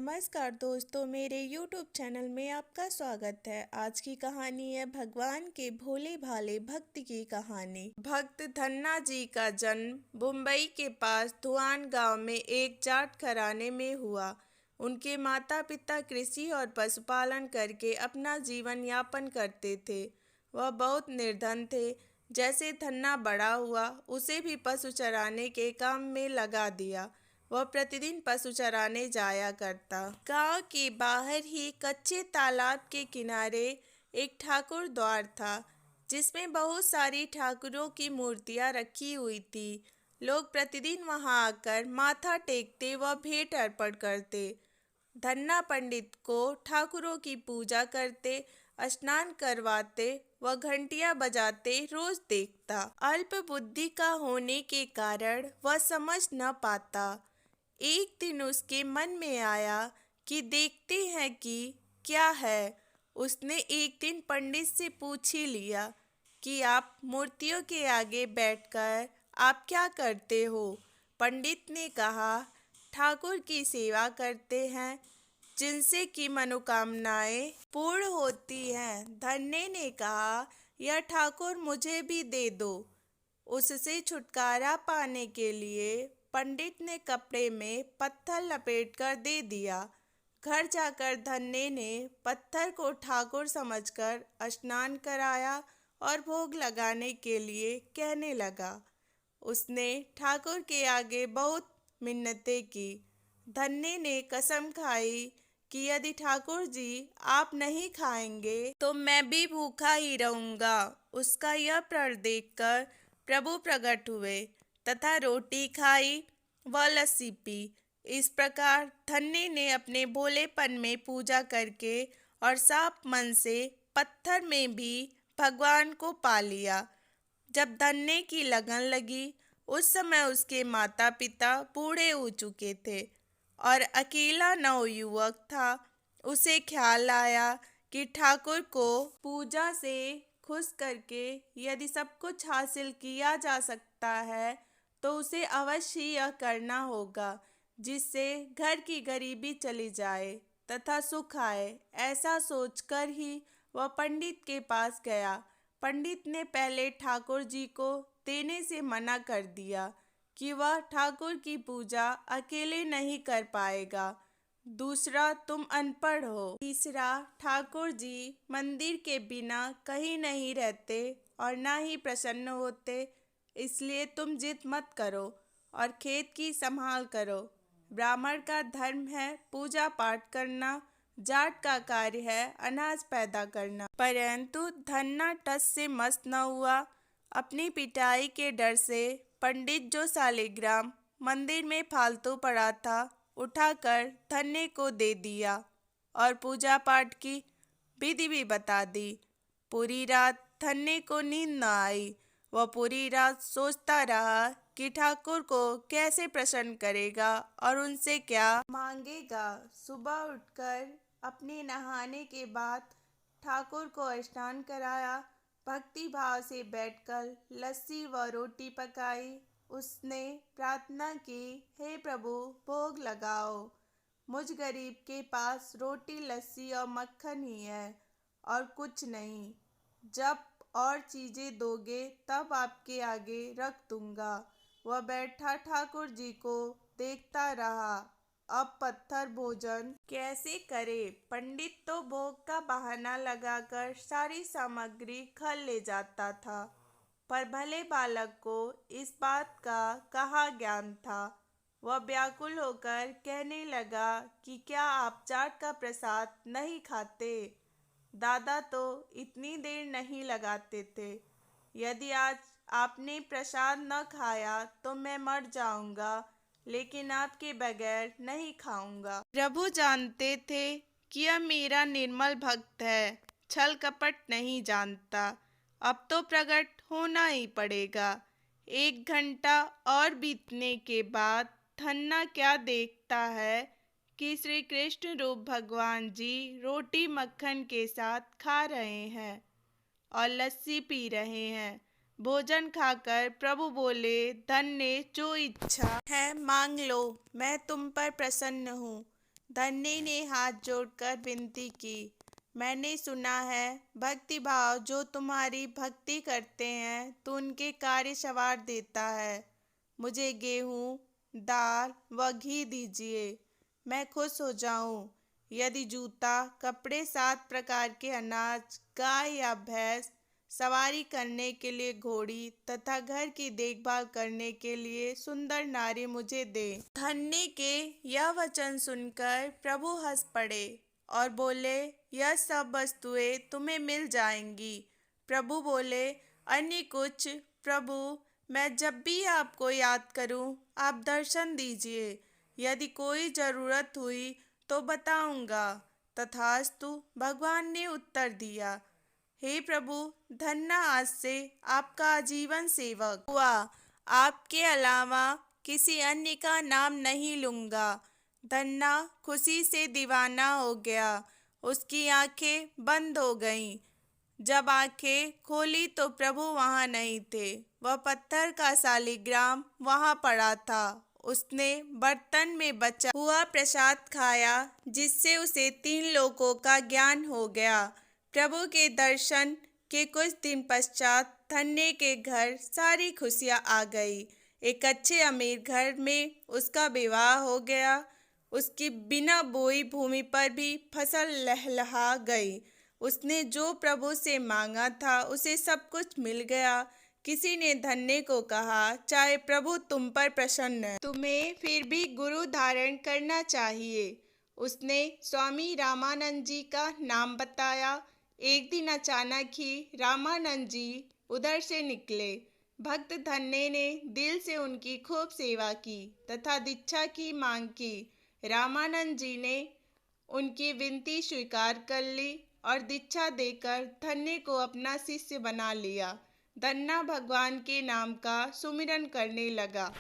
नमस्कार दोस्तों, मेरे YouTube चैनल में आपका स्वागत है। आज की कहानी है भगवान के भोले भाले भक्त की कहानी। भक्त धन्ना जी का जन्म मुंबई के पास धुआन गांव में एक जाट घराने में हुआ। उनके माता पिता कृषि और पशुपालन करके अपना जीवन यापन करते थे। वह बहुत निर्धन थे। जैसे धन्ना बड़ा हुआ, उसे भी पशु चराने के काम में लगा दिया। वह प्रतिदिन पशु चराने जाया करता। गांव के बाहर ही कच्चे तालाब के किनारे एक ठाकुर द्वार था, जिसमें बहुत सारी ठाकुरों की मूर्तियां रखी हुई थी। लोग प्रतिदिन वहां आकर माथा टेकते व भेंट अर्पण करते। धन्ना पंडित को ठाकुरों की पूजा करते, स्नान करवाते व घंटियां बजाते रोज देखता। अल्प बुद्धि का होने के कारण वह समझ न पाता। एक दिन उसके मन में आया कि देखते हैं कि क्या है। उसने एक दिन पंडित से पूछ ही लिया कि आप मूर्तियों के आगे बैठकर आप क्या करते हो। पंडित ने कहा, ठाकुर की सेवा करते हैं, जिनसे कि मनोकामनाएं पूर्ण होती हैं। धन्ने ने कहा, यह ठाकुर मुझे भी दे दो। उससे छुटकारा पाने के लिए पंडित ने कपड़े में पत्थर लपेटकर दे दिया। घर जाकर धन्ने ने पत्थर को ठाकुर समझकर स्नान कराया और भोग लगाने के लिए कहने लगा। उसने ठाकुर के आगे बहुत मिन्नतें की। धन्ने ने कसम खाई कि यदि ठाकुर जी आप नहीं खाएंगे तो मैं भी भूखा ही रहूंगा। उसका यह प्रण देखकर प्रभु प्रकट हुए तथा रोटी खाई व लस्सी पी। इस प्रकार धन्ने ने अपने भोलेपन में पूजा करके और साफ मन से पत्थर में भी भगवान को पा लिया। जब धन्ने की लगन लगी, उस समय उसके माता पिता बूढ़े हो चुके थे और अकेला नवयुवक था। उसे ख्याल आया कि ठाकुर को पूजा से खुश करके यदि सब कुछ हासिल किया जा सकता है तो उसे अवश्य यह करना होगा, जिससे घर की गरीबी चली जाए तथा सुख आए। ऐसा सोचकर ही वह पंडित के पास गया। पंडित ने पहले ठाकुर जी को देने से मना कर दिया कि वह ठाकुर की पूजा अकेले नहीं कर पाएगा। दूसरा, तुम अनपढ़ हो। तीसरा, ठाकुर जी मंदिर के बिना कहीं नहीं रहते और ना ही प्रसन्न होते, इसलिए तुम जिद मत करो और खेत की संभाल करो। ब्राह्मण का धर्म है पूजा पाठ करना, जाट का कार्य है अनाज पैदा करना। परंतु धन्ना टस से मस्त न हुआ। अपनी पिटाई के डर से पंडित जो सालिग्राम मंदिर में फालतू पड़ा था उठाकर धन्ने को दे दिया और पूजा पाठ की विधि भी बता दी। पूरी रात धन्ने को नींद न आई। वह पूरी रात सोचता रहा कि ठाकुर को कैसे प्रसन्न करेगा और उनसे क्या मांगेगा। सुबह उठकर अपने नहाने के बाद ठाकुर को स्नान कराया। भक्ति भाव से बैठकर लस्सी व रोटी पकाई। उसने प्रार्थना की, हे प्रभु भोग लगाओ। मुझ गरीब के पास रोटी लस्सी और मक्खन ही है और कुछ नहीं। जब और चीजें दोगे तब आपके आगे रख दूंगा। वह बैठा ठाकुर जी को देखता रहा। अब पत्थर भोजन कैसे करे। पंडित तो भोग का बहाना लगाकर सारी सामग्री घर ले जाता था, पर भले बालक को इस बात का कहाँ ज्ञान था। वह व्याकुल होकर कहने लगा कि क्या आप जाट का प्रसाद नहीं खाते? दादा तो इतनी देर नहीं लगाते थे। यदि आज आपने प्रसाद न खाया तो मैं मर जाऊंगा, लेकिन आपके बगैर नहीं खाऊंगा। प्रभु जानते थे कि यह मेरा निर्मल भक्त है, छल कपट नहीं जानता। अब तो प्रकट होना ही पड़ेगा। 1 घंटा और बीतने के बाद धन्ना क्या देखता है कि श्री कृष्ण रूप भगवान जी रोटी मक्खन के साथ खा रहे हैं और लस्सी पी रहे हैं। भोजन खाकर प्रभु बोले, धन्य जो इच्छा है मांग लो, मैं तुम पर प्रसन्न हूँ। धन्य ने हाथ जोड़कर विनती की, मैंने सुना है भक्ति भाव जो तुम्हारी भक्ति करते हैं तो उनके कार्य सवार देता है। मुझे गेहूँ, दाल व घी दीजिए, मैं खुश हो जाऊं। यदि जूता, कपड़े, 7 प्रकार के अनाज, गाय या भैंस, सवारी करने के लिए घोड़ी तथा घर की देखभाल करने के लिए सुंदर नारी मुझे दे। धन्य के यह वचन सुनकर प्रभु हंस पड़े और बोले, यह सब वस्तुएं तुम्हें मिल जाएंगी। प्रभु बोले, अन्य कुछ? प्रभु, मैं जब भी आपको याद करूं, आप दर्शन दीजिए। यदि कोई जरूरत हुई तो बताऊंगा। तथास्तु, भगवान ने उत्तर दिया। हे प्रभु, धन्ना आज से आपका आजीवन सेवक हुआ। आपके अलावा किसी अन्य का नाम नहीं लूंगा। धन्ना खुशी से दीवाना हो गया। उसकी आंखें बंद हो गईं। जब आंखें खोली तो प्रभु वहां नहीं थे। वह पत्थर का शालिग्राम वहां पड़ा था। उसने बर्तन में बचा हुआ प्रसाद खाया, जिससे उसे 3 लोकों का ज्ञान हो गया। प्रभु के दर्शन के कुछ दिन पश्चात धन्य के घर सारी खुशियां आ गई। एक अच्छे अमीर घर में उसका विवाह हो गया। उसकी बिना बोई भूमि पर भी फसल लहलहा गई। उसने जो प्रभु से मांगा था उसे सब कुछ मिल गया। किसी ने धन्य को कहा, चाहे प्रभु तुम पर प्रसन्न है, तुम्हें फिर भी गुरु धारण करना चाहिए। उसने स्वामी रामानंद जी का नाम बताया। एक दिन अचानक ही रामानंद जी उधर से निकले। भक्त धन्य ने दिल से उनकी खूब सेवा की तथा दीक्षा की मांग की। रामानंद जी ने उनकी विनती स्वीकार कर ली और दीक्षा देकर धन्य को अपना शिष्य बना लिया। धन्ना भगवान के नाम का सुमिरन करने लगा।